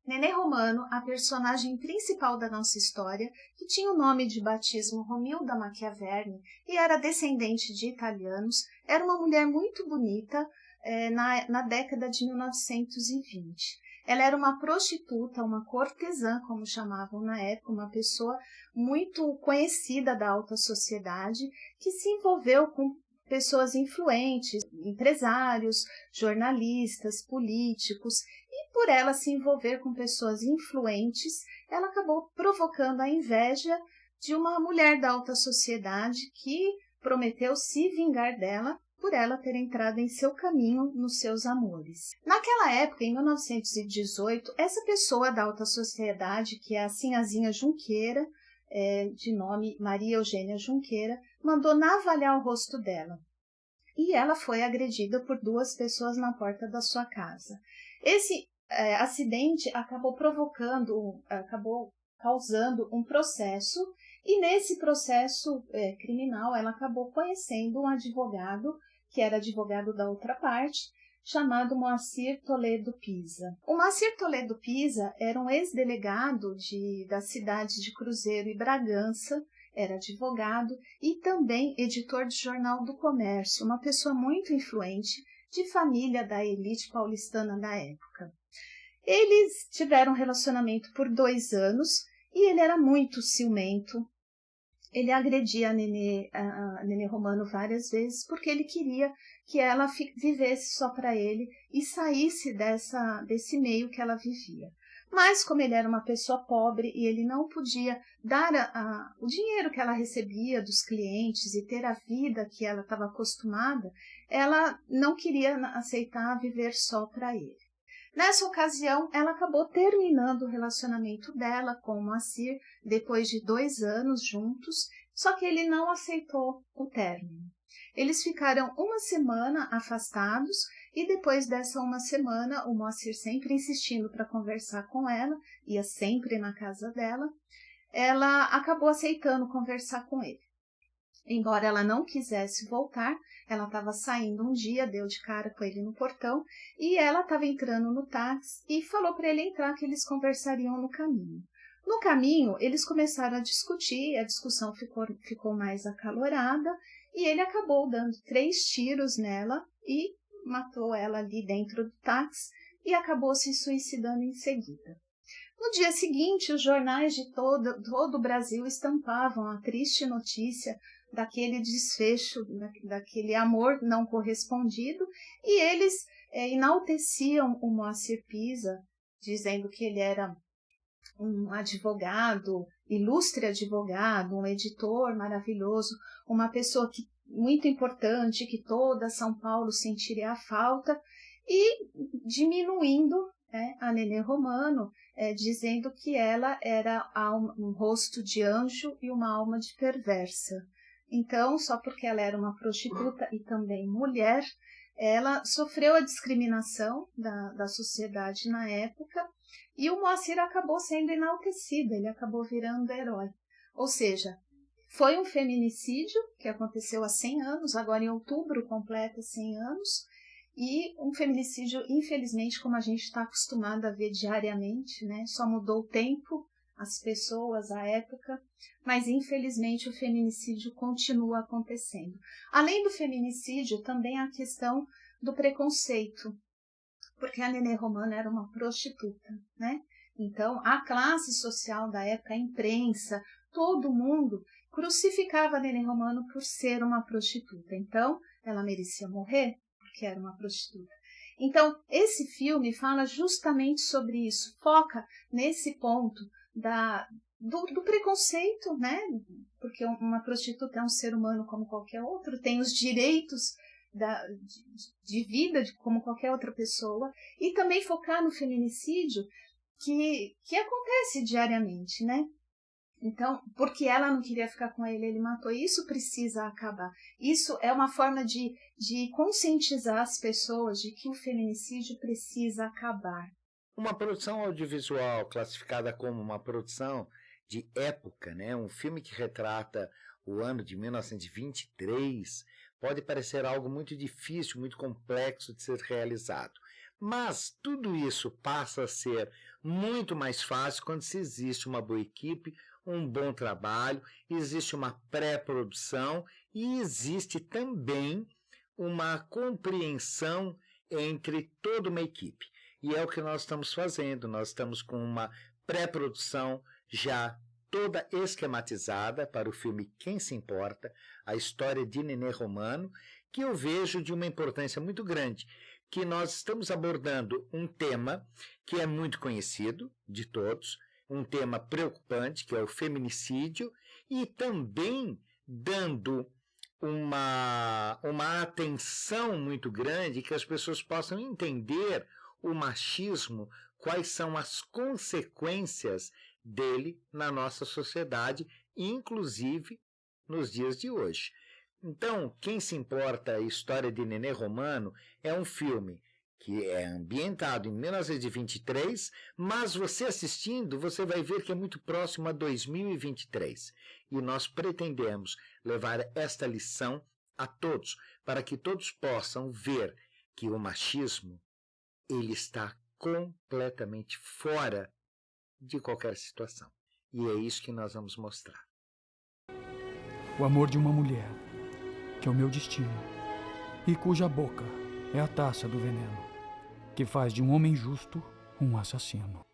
Nenê Romano, a personagem principal da nossa história, que tinha o nome de batismo Romilda Machiavelli e era descendente de italianos, era uma mulher muito bonita na década de 1920. Ela era uma prostituta, uma cortesã, como chamavam na época, uma pessoa muito conhecida da alta sociedade, que se envolveu com pessoas influentes, empresários, jornalistas, políticos, e por ela se envolver com pessoas influentes, ela acabou provocando a inveja de uma mulher da alta sociedade que prometeu se vingar dela por ela ter entrado em seu caminho nos seus amores. Naquela época, em 1918, essa pessoa da alta sociedade, que é a Sinhazinha Junqueira, de nome Maria Eugênia Junqueira, mandou navalhar o rosto dela. E ela foi agredida por 2 pessoas na porta da sua casa. Esse acidente acabou causando um processo, e nesse processo criminal ela acabou conhecendo um advogado, que era advogado da outra parte, chamado Moacir Toledo Pisa. O Moacir Toledo Pisa era um ex-delegado das cidades de Cruzeiro e Bragança, era advogado e também editor de Jornal do Comércio, uma pessoa muito influente, de família da elite paulistana da época. Eles tiveram um relacionamento por 2 anos e ele era muito ciumento. Ele agredia a Nenê Romano várias vezes porque ele queria que ela vivesse só para ele e saísse desse meio que ela vivia. Mas como ele era uma pessoa pobre e ele não podia dar o dinheiro que ela recebia dos clientes e ter a vida que ela estava acostumada, ela não queria aceitar viver só para ele. Nessa ocasião, ela acabou terminando o relacionamento dela com o Moacir depois de 2 anos juntos, só que ele não aceitou o término. Eles ficaram 1 semana afastados e depois dessa 1 semana, o Moacir sempre insistindo para conversar com ela, ia sempre na casa dela, ela acabou aceitando conversar com ele. Embora ela não quisesse voltar, ela estava saindo um dia, deu de cara com ele no portão, e ela estava entrando no táxi e falou para ele entrar, que eles conversariam no caminho. No caminho, eles começaram a discutir, a discussão ficou mais acalorada, e ele acabou dando 3 tiros nela e matou ela ali dentro do táxi e acabou se suicidando em seguida. No dia seguinte, os jornais de todo o Brasil estampavam a triste notícia daquele desfecho, daquele amor não correspondido, e eles enalteciam o Moacir Pisa, dizendo que ele era um advogado, ilustre advogado, um editor maravilhoso, uma pessoa muito importante, que toda São Paulo sentiria a falta, e diminuindo a Nenê Romano, dizendo que ela era um rosto de anjo e uma alma de perversa. Então, só porque ela era uma prostituta e também mulher, ela sofreu a discriminação da sociedade na época, e o Moacir acabou sendo enaltecido, ele acabou virando herói. Ou seja, foi um feminicídio que aconteceu há 100 anos, agora em outubro completa 100 anos, e um feminicídio, infelizmente, como a gente está acostumado a ver diariamente, né? Só mudou o tempo, as pessoas, a época, mas infelizmente o feminicídio continua acontecendo. Além do feminicídio, também a questão do preconceito, porque a Nenê Romano era uma prostituta, né? Então, a classe social da época, a imprensa, todo mundo crucificava a Nenê Romano por ser uma prostituta. Então, ela merecia morrer porque era uma prostituta. Então, esse filme fala justamente sobre isso, foca nesse ponto do preconceito, né? Porque uma prostituta é um ser humano como qualquer outro, tem os direitos de vida como qualquer outra pessoa, e também focar no feminicídio que acontece diariamente, né? Então, porque ela não queria ficar com ele, ele matou. Isso precisa acabar. Isso é uma forma de conscientizar as pessoas de que o feminicídio precisa acabar. Uma produção audiovisual classificada como uma produção de época, né? Um filme que retrata o ano de 1923, pode parecer algo muito difícil, muito complexo de ser realizado. Mas tudo isso passa a ser muito mais fácil quando se existe uma boa equipe, um bom trabalho, existe uma pré-produção e existe também uma compreensão entre toda uma equipe. E é o que nós estamos fazendo. Nós estamos com uma pré-produção já toda esquematizada para o filme Quem se Importa, a história de Nenê Romano, que eu vejo de uma importância muito grande, que nós estamos abordando um tema que é muito conhecido de todos, um tema preocupante, que é o feminicídio, e também dando uma atenção muito grande, que as pessoas possam entender o machismo, quais são as consequências dele na nossa sociedade, inclusive nos dias de hoje. Então, Quem se Importa, a história de Nenê Romano, é um filme que é ambientado em 1923, mas você assistindo, você vai ver que é muito próximo a 2023. E nós pretendemos levar esta lição a todos, para que todos possam ver que o machismo ele está completamente fora de qualquer situação. E é isso que nós vamos mostrar. O amor de uma mulher, que é o meu destino, e cuja boca é a taça do veneno, que faz de um homem justo um assassino.